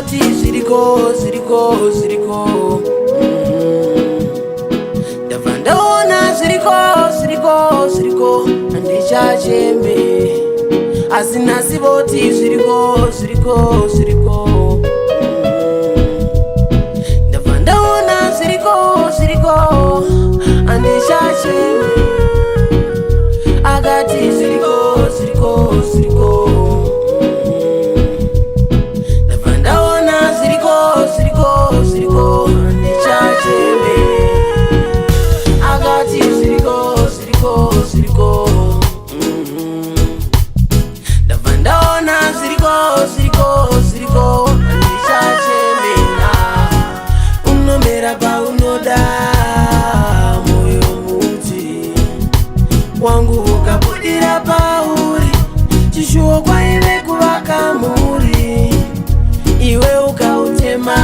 akati ziriko ndabva ndaona ziriko handichacheme asi nhasi voti ziriko ndabva ndaona ziriko handichacheme akati ziriko ndabva ndaona ziriko handichacheme akati ziriko ndabva ndaona ziriko handichachemena unomera paunoda moyo muti wangu ukabudira pauri chishuwo kwaive kuvaka mhuri iwe ukautema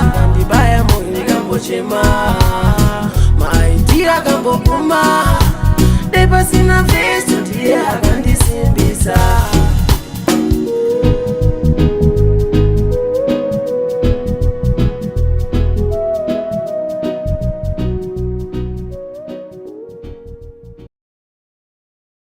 zvikandibaya moyo ndikambochema maitira kamboguma dai pasina vhesi